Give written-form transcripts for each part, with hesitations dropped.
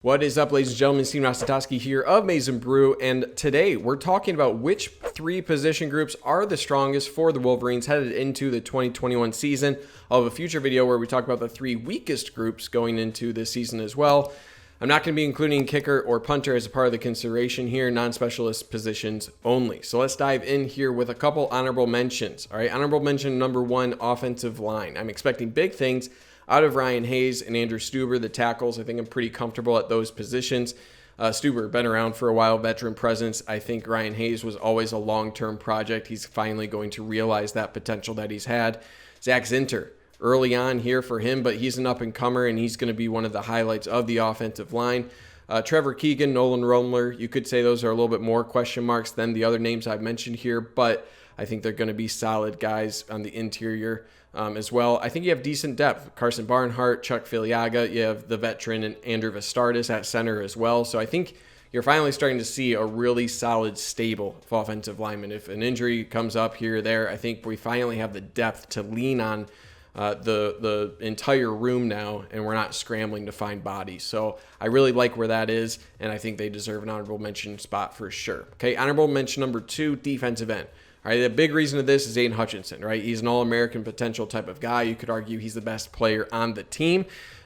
What is up, ladies and gentlemen? Steve Rostowski here of Maize and Brew, and today we're talking about which three position groups are the strongest for the Wolverines headed into the 2021 season. I'll have a future video where we talk about the three weakest groups going into this season as well. I'm not going to be including kicker or punter as a part of the consideration here, non-specialist positions only. So let's dive in here with a couple honorable mentions. All right, honorable mention number one, offensive line. I'm expecting big things out of Ryan Hayes and Andrew Stuber, the tackles. I think I'm pretty comfortable at those positions. Stuber, been around for a while, veteran presence. I think Ryan Hayes was always a long-term project. He's finally going to realize that potential that he's had. Zach Zinter, early on here for him, but he's an up-and-comer, and he's going to be one of the highlights of the offensive line. Trevor Keegan, Nolan Romler, you could say those are a little bit more question marks than the other names I've mentioned here, but I think they're going to be solid guys on the interior as well. I think you have decent depth. Carson Barnhart, Chuck Filiaga, you have the veteran and Andrew Vastardis at center as well. So I think you're finally starting to see a really solid, stable offensive lineman. If an injury comes up here or there, I think we finally have the depth to lean on the entire room now, and we're not scrambling to find bodies. So I really like where that is, and I think they deserve an honorable mention spot for sure. Okay, honorable mention number two, defensive end. All right, the big reason of this is Aiden Hutchinson, right? He's an all-American potential type of guy. You could argue he's the best player on the team.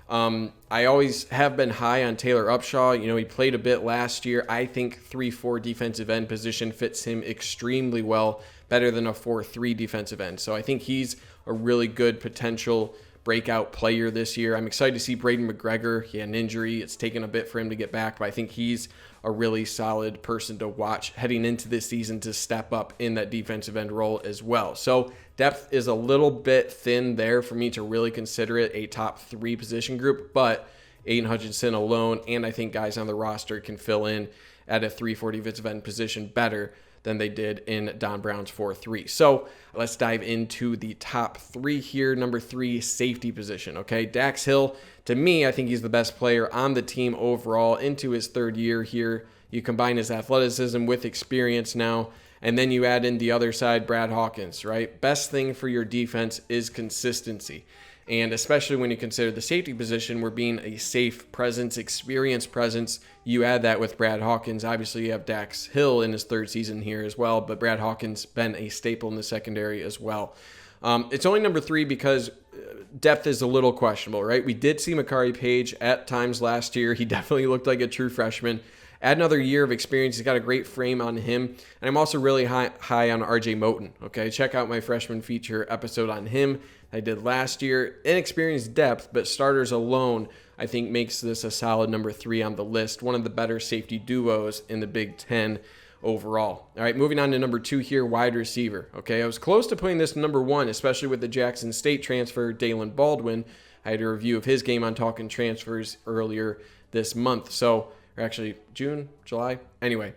I always have been high on Taylor Upshaw. You know, he played a bit last year. I think 3-4 defensive end position fits him extremely well, better than a 4-3 defensive end. So I think he's a really good potential breakout player this year. I'm excited to see Braden McGregor. He had an injury. It's taken a bit for him to get back, but I think he's a really solid person to watch heading into this season to step up in that defensive end role as well. So depth is a little bit thin there for me to really consider it a top three position group, but Aiden Hutchinson alone, and I think guys on the roster can fill in at a 3-4 defensive end position better than they did in Don Brown's 4-3. So let's dive into the top three here. Number three, safety position. Okay, Dax Hill, to me, I think he's the best player on the team overall into his third year here. You combine his athleticism with experience now, and then you add in the other side, Brad Hawkins, right? Best thing for your defense is consistency. And especially when you consider the safety position, we're being a safe presence, experienced presence. You add that with Brad Hawkins. Obviously, you have Dax Hill in his third season here as well, but Brad Hawkins been a staple in the secondary as well. It's only number three because depth is a little questionable, right? We did see Makari Page at times last year. He definitely looked like a true freshman. Add another year of experience. He's got a great frame on him. And I'm also really high on RJ Moten. Okay, check out my freshman feature episode on him I did last year. Inexperienced depth, but starters alone, I think, makes this a solid number three on the list. One of the better safety duos in the Big Ten overall. All right, moving on to number two here, wide receiver. Okay, I was close to putting this number one, especially with the Jackson State transfer, Dalen Baldwin. I had a review of his game on Talking Transfers earlier this month. So, or actually June, July. Anyway,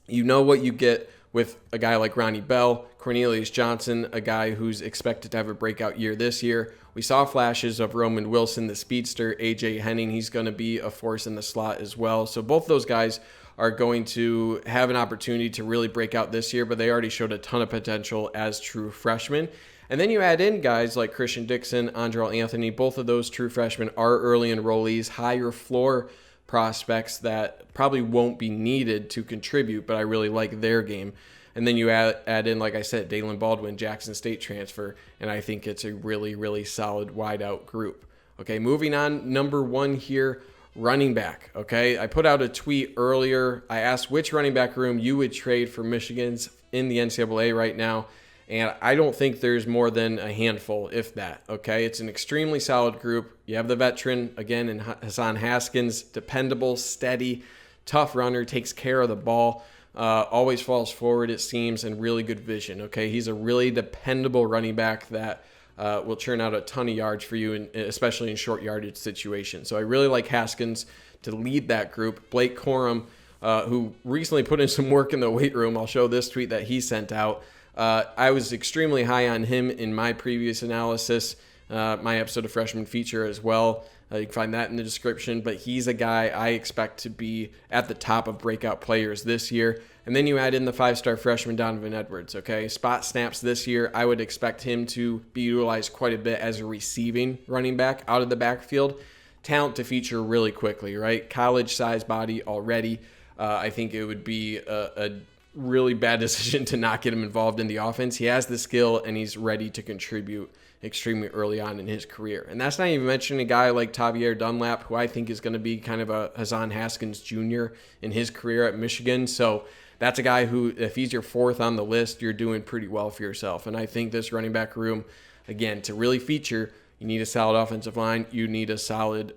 you know what you get with a guy like Ronnie Bell, Cornelius Johnson, a guy who's expected to have a breakout year this year. We saw flashes of Roman Wilson, the speedster, AJ Henning. He's going to be a force in the slot as well. So both those guys are going to have an opportunity to really break out this year, but they already showed a ton of potential as true freshmen. And then you add in guys like Christian Dixon, Andrell Anthony. Both of those true freshmen are early enrollees, higher floor prospects that probably won't be needed to contribute, but I really like their game. And then you add in, like I said, Dalen Baldwin, Jackson State transfer, and I think it's a really, really solid wideout group. Okay, moving on, number one here, running back. Okay, I put out a tweet earlier. I asked which running back room you would trade for Michigan's in the NCAA right now, and I don't think there's more than a handful, if that. Okay, it's an extremely solid group. You have the veteran, again, in Hassan Haskins, dependable, steady, tough runner, takes care of the ball. Always falls forward, it seems, and really good vision. Okay, he's a really dependable running back that will churn out a ton of yards for you, especially in short yardage situations. So I really like Haskins to lead that group. Blake Corum, who recently put in some work in the weight room. I'll show this tweet that he sent out. I was extremely high on him in my previous analysis, my episode of Freshman Feature as well. You can find that in the description, but he's a guy I expect to be at the top of breakout players this year. And then you add in the five-star freshman Donovan Edwards, okay? Spot snaps this year, I would expect him to be utilized quite a bit as a receiving running back out of the backfield. talent to feature really quickly, right? College size body already. I think it would be a really bad decision to not get him involved in the offense. He has the skill and he's ready to contribute extremely early on in his career. And that's not even mentioning a guy like Tavier Dunlap, who I think is going to be kind of a Hassan Haskins Jr. in his career at Michigan. So that's a guy who, if he's your fourth on the list, you're doing pretty well for yourself. And I think this running back room, again, to really feature, you need a solid offensive line. You need a solid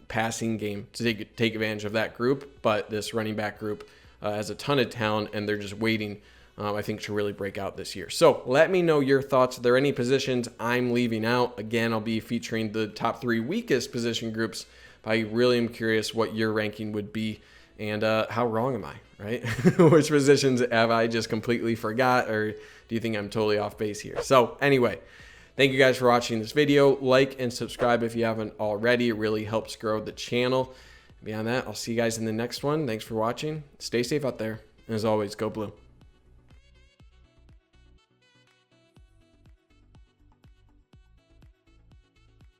passing game to take advantage of that group. But this running back group has a ton of talent, and they're just waiting, I think, to really break out this year. So let me know your thoughts. Are there any positions I'm leaving out? Again, I'll be featuring the top 3 weakest position groups, but I really am curious what your ranking would be and how wrong am I, right? Which positions have I just completely forgot, or do you think I'm totally off base here? So anyway, thank you guys for watching this video. Like and subscribe if you haven't already. It really helps grow the channel. Beyond that, I'll see you guys in the next one. Thanks for watching. Stay safe out there. And as always, go Blue.